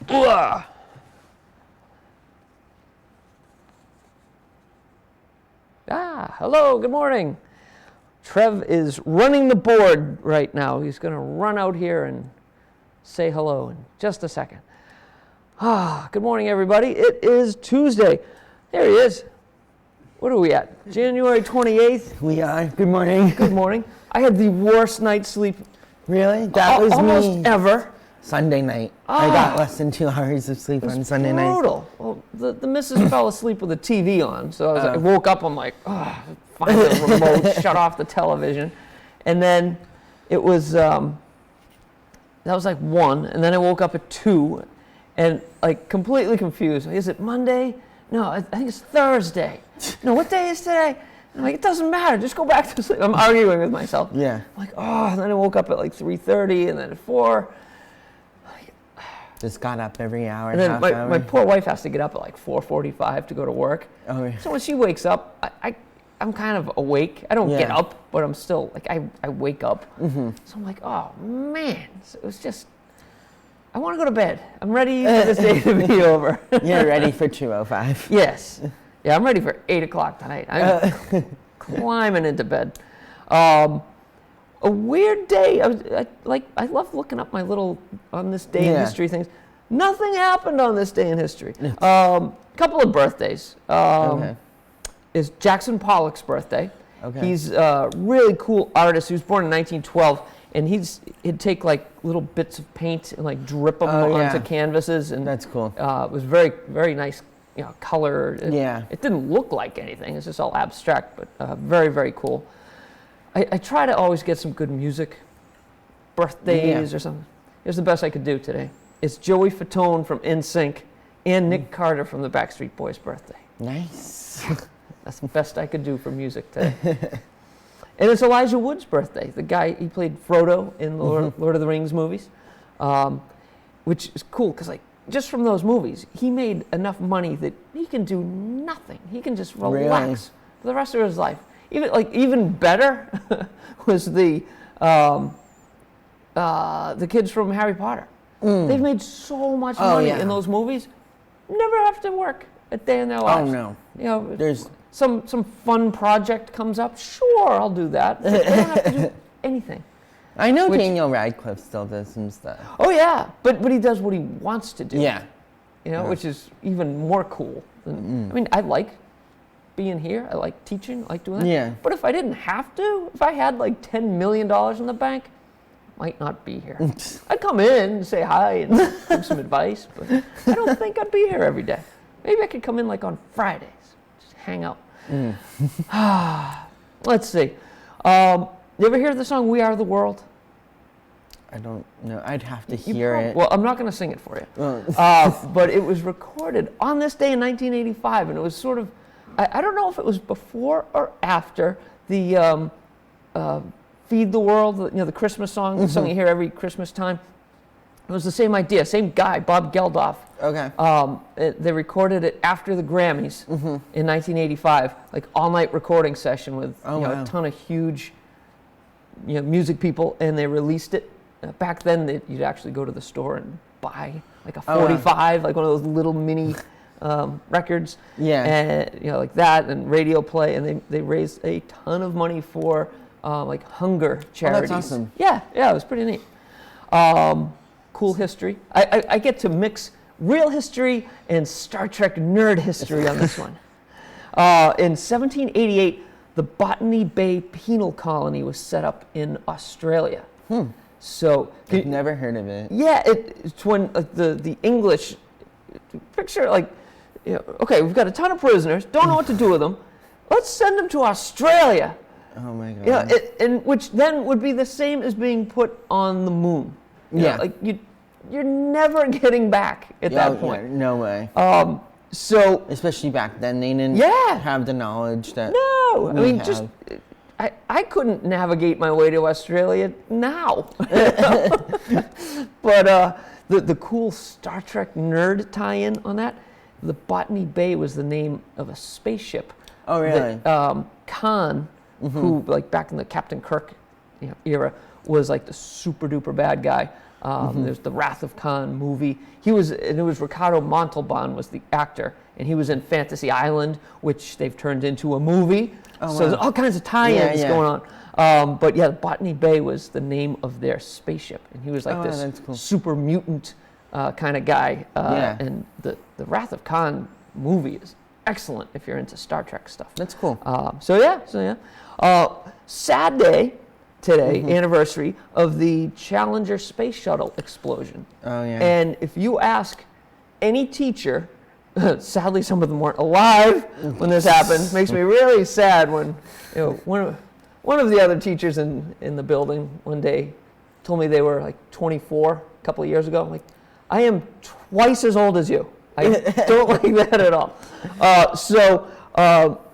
Ugh. Hello, good morning. Trev is running the board right now. He's going to run out here and say hello in just a second. Good morning, everybody. It is Tuesday. There he is. What are we at? January 28th? We are. Good morning. Good morning. I had the worst night's sleep Really? That was almost me. ever. Sunday night. I got less than 2 hours of sleep on Sunday night. Brutal. Well, the missus fell asleep with the TV on, so I woke up, I'm like, find the remote, shut off the television. And then it was, that was like 1, and then I woke up at 2, and like completely confused. Is it Monday? No, I think it's Thursday. No, what day is today? I'm like, it doesn't matter, just go back to sleep. I'm arguing with myself. Yeah. I'm like, and then I woke up at like 3:30, and then at 4. Just got up every hour, And then half my hour. poor wife has to get up at like 4:45 to go to work. Oh, yeah. So when she wakes up, I'm kind of awake. I don't get Yeah. up, but I'm still, like, I wake up. Mm-hmm. So I'm like, oh, man. So it was just, I want to go to bed. I'm ready for this day to be over. You're ready for 2:05. Yes. Yeah, I'm ready for 8 o'clock tonight. I'm climbing into bed. A weird day. I love looking up my little on this day in history things. Nothing happened on this day in history. Couple of birthdays. Okay. Is Jackson Pollock's birthday. Okay. He's a really cool artist. He was born in 1912, and he'd take like little bits of paint and like drip them onto canvases, and That's cool. it was very, very nice, color. It didn't look like anything. It's just all abstract, but very, very cool. I try to always get some good music, birthdays or something. Here's the best I could do today. It's Joey Fatone from NSYNC and Nick Carter from the Backstreet Boys' birthday. Nice. That's the best I could do for music today. And it's Elijah Wood's birthday. The guy, he played Frodo in the Lord of the Rings movies, which is cool because just from those movies, he made enough money that he can do nothing. He can just relax for the rest of his life. Even better was the kids from Harry Potter. They've made so much money in those movies. Never have to work a day in their lives. Oh no. There's some fun project comes up. Sure, I'll do that. But they don't have to do anything. I know Daniel Radcliffe still does some stuff. Oh yeah, but he does what he wants to do. Yeah. Which is even more cool. I mean, I like being here. I like teaching. I like doing that. Yeah. But if I didn't have to, if I had like $10 million in the bank, I might not be here. I'd come in and say hi and give some advice, but I don't think I'd be here every day. Maybe I could come in like on Fridays, just hang out. Let's see. You ever hear the song "We Are the World"? I don't know. I'd have to hear it. Well, I'm not going to sing it for you. But it was recorded on this day in 1985, and it was sort of, I don't know if it was before or after the Feed the World, the Christmas song, the song you hear every Christmas time. It was the same idea, same guy, Bob Geldof. Okay. They recorded it after the Grammys in 1985, like all-night recording session with a ton of huge music people, and they released it. Back then, you'd actually go to the store and buy like a 45, like one of those little mini records, and like that, and radio play, and they raised a ton of money for like hunger charities. That's awesome. Yeah, it was pretty neat. Cool history. I get to mix real history and Star Trek nerd history on this one. In 1788, the Botany Bay Penal Colony was set up in Australia. So I've never heard of it. Yeah, it's when the English picture okay, we've got a ton of prisoners, don't know what to do with them. Let's send them to Australia. Oh my god. And which then would be the same as being put on the moon. You're never getting back at that point. Yeah, no way. So especially back then, they didn't have the knowledge that. No, I mean just. I couldn't navigate my way to Australia now. But the cool Star Trek nerd tie-in on that, the Botany Bay was the name of a spaceship. Oh, really? That, Khan, who like back in the Captain Kirk era, was like the super duper bad guy. There's the Wrath of Khan movie. It was Ricardo Montalban was the actor, and he was in Fantasy Island, which they've turned into a movie. Oh, so wow. there's all kinds of tie-ins Yeah. going on. But yeah, Botany Bay was the name of their spaceship, and he was like that's this cool. super mutant kind of guy. Yeah. And the Wrath of Khan movie is excellent if you're into Star Trek stuff. That's cool. So yeah. Sad day today, anniversary of the Challenger space shuttle explosion. Oh, yeah. And if you ask any teacher, sadly some of them weren't alive when this happened. Makes me really sad when one of the other teachers in the building one day told me they were like 24 a couple of years ago. I'm like, I am twice as old as you. I don't like that at all.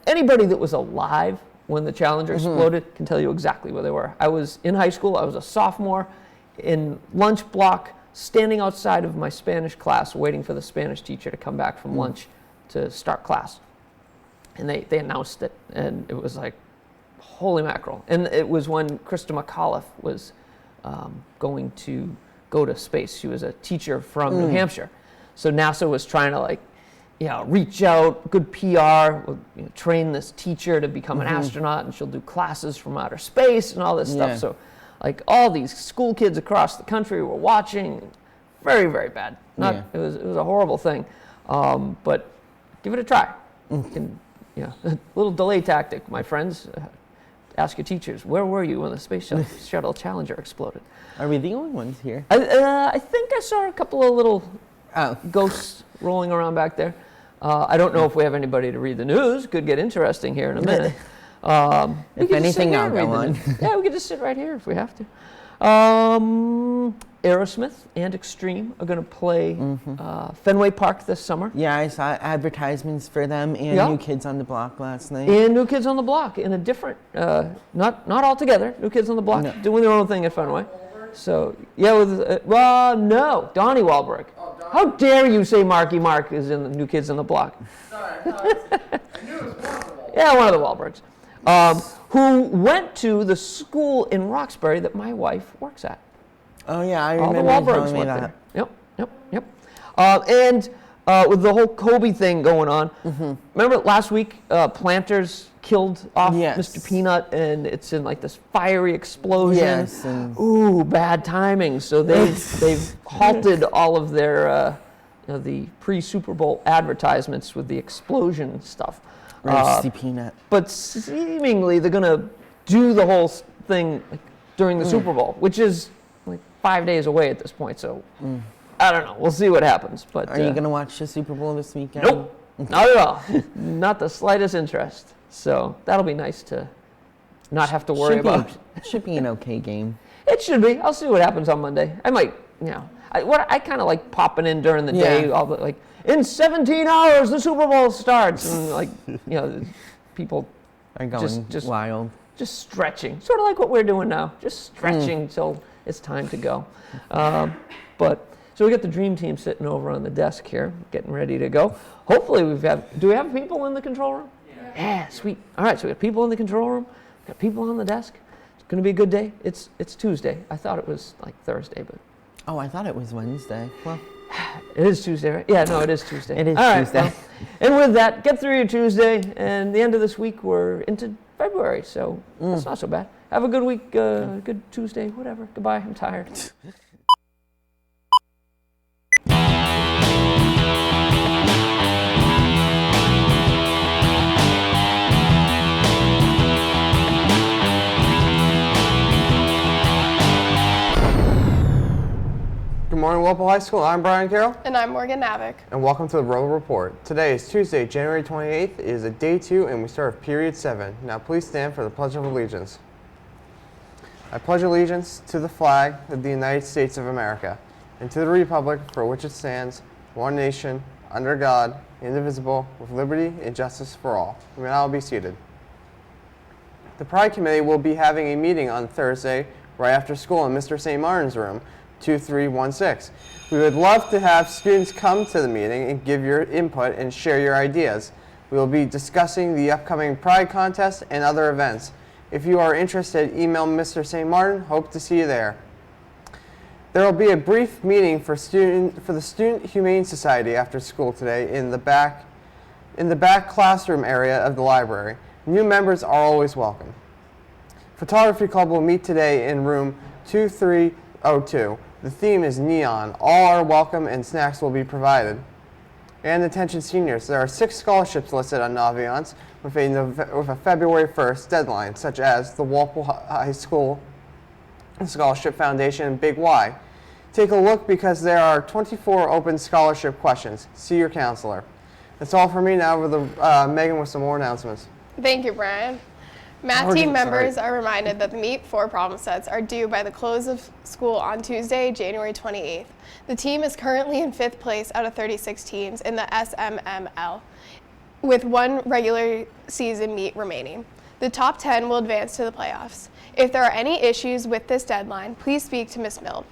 Anybody that was alive when the Challenger exploded can tell you exactly where they were. I was in high school. I was a sophomore in lunch block, standing outside of my Spanish class, waiting for the Spanish teacher to come back from lunch to start class. And they announced it, and it was like, holy mackerel. And it was when Krista McAuliffe was going to go to space. She was a teacher from New Hampshire. So NASA was trying to reach out, good PR, train this teacher to become an astronaut, and she'll do classes from outer space and all this stuff. So all these school kids across the country were watching. Very, very bad. It was a horrible thing. But give it a try. A little delay tactic, my friends. Ask your teachers, where were you when the space shuttle Challenger exploded? Are we the only ones here? I think I saw a couple of little ghosts rolling around back there. I don't know if we have anybody to read the news. Could get interesting here in a minute. If anything, I'll go on. Yeah, we could just sit right here if we have to. Aerosmith and Extreme are going to play Fenway Park this summer. Yeah, I saw advertisements for them and New Kids on the Block last night. And New Kids on the Block in a different, not all together. New Kids on the Block doing their own thing at Fenway. So yeah, no, Donnie Wahlberg. How dare you say Marky Mark is in the New Kids on the Block? Sorry, I knew it was one of the Wahlbergs. Yeah, one of the Wahlbergs. Who went to the school in Roxbury that my wife works at. Oh yeah, I All the remember you Wahlbergs telling me went that. there. Yep. And with the whole Kobe thing going on, remember last week Planters killed off Mr. Peanut, and it's in like this fiery explosion. Yes. Ooh, bad timing. So they've halted all of their the pre-Super Bowl advertisements with the explosion stuff. Roasty Peanut. But seemingly they're gonna do the whole thing during the Super Bowl, which is like 5 days away at this point. So I don't know. We'll see what happens. But Are you gonna watch the Super Bowl this weekend? Nope, not at all. Not the slightest interest. So that'll be nice to not have to worry about. Should be an okay game. It should be. I'll see what happens on Monday. I might, I kind of like popping in during the day. All the, like in 17 hours the Super Bowl starts, and people are going just wild. Just stretching, sort of like what we're doing now. Just stretching till it's time to go. So we got the dream team sitting over on the desk here, getting ready to go. Hopefully do we have people in the control room? Yeah, sweet. All right, so we got people in the control room, got people on the desk. It's going to be a good day. It's Tuesday. I thought it was like Thursday, but. Oh, I thought it was Wednesday. Well, it is Tuesday, right? Yeah, no, it is Tuesday. It is All Tuesday. Right, well, and with that, get through your Tuesday, and the end of this week, we're into February, so that's not so bad. Have a good week, good Tuesday, whatever. Goodbye, I'm tired. Good morning, Walpole High School. I'm Brian Carroll. And I'm Morgan Navik. And welcome to the Rebel Report. Today is Tuesday, January 28th. It is a day 2, and we start with period 7. Now please stand for the Pledge of Allegiance. I pledge allegiance to the flag of the United States of America, and to the republic for which it stands, one nation, under God, indivisible, with liberty and justice for all. You may now be seated. The Pride Committee will be having a meeting on Thursday right after school in Mr. St. Martin's room, 2316. We would love to have students come to the meeting and give your input and share your ideas. We will be discussing the upcoming Pride contest and other events. If you are interested, email Mr. St. Martin. Hope to see you there. There will be a brief meeting for the Student Humane Society after school today in the back classroom area of the library. New members are always welcome. Photography Club will meet today in room 2302. The theme is neon. All are welcome and snacks will be provided. And attention seniors, there are 6 scholarships listed on Naviance with a February 1st deadline, such as the Walpole High School Scholarship Foundation and Big Y. Take a look because there are 24 open scholarship questions. See your counselor. That's all for me. Now over to Megan with some more announcements. Thank you, Brian. Math team members are reminded that the Meet 4 problem sets are due by the close of school on Tuesday, January 28th. The team is currently in 5th place out of 36 teams in the SMML, with 1 regular season meet remaining. The top 10 will advance to the playoffs. If there are any issues with this deadline, please speak to Ms. Mild.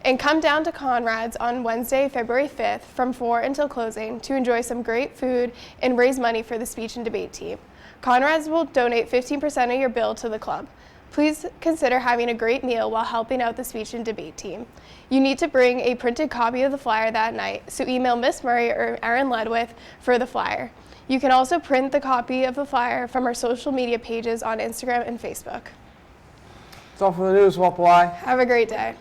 And come down to Conrad's on Wednesday, February 5th from 4 until closing to enjoy some great food and raise money for the speech and debate team. Conrad's will donate 15% of your bill to the club. Please consider having a great meal while helping out the speech and debate team. You need to bring a printed copy of the flyer that night, so email Miss Murray or Aaron Ledwith for the flyer. You can also print the copy of the flyer from our social media pages on Instagram and Facebook. That's all for the news, Walpole. Have a great day.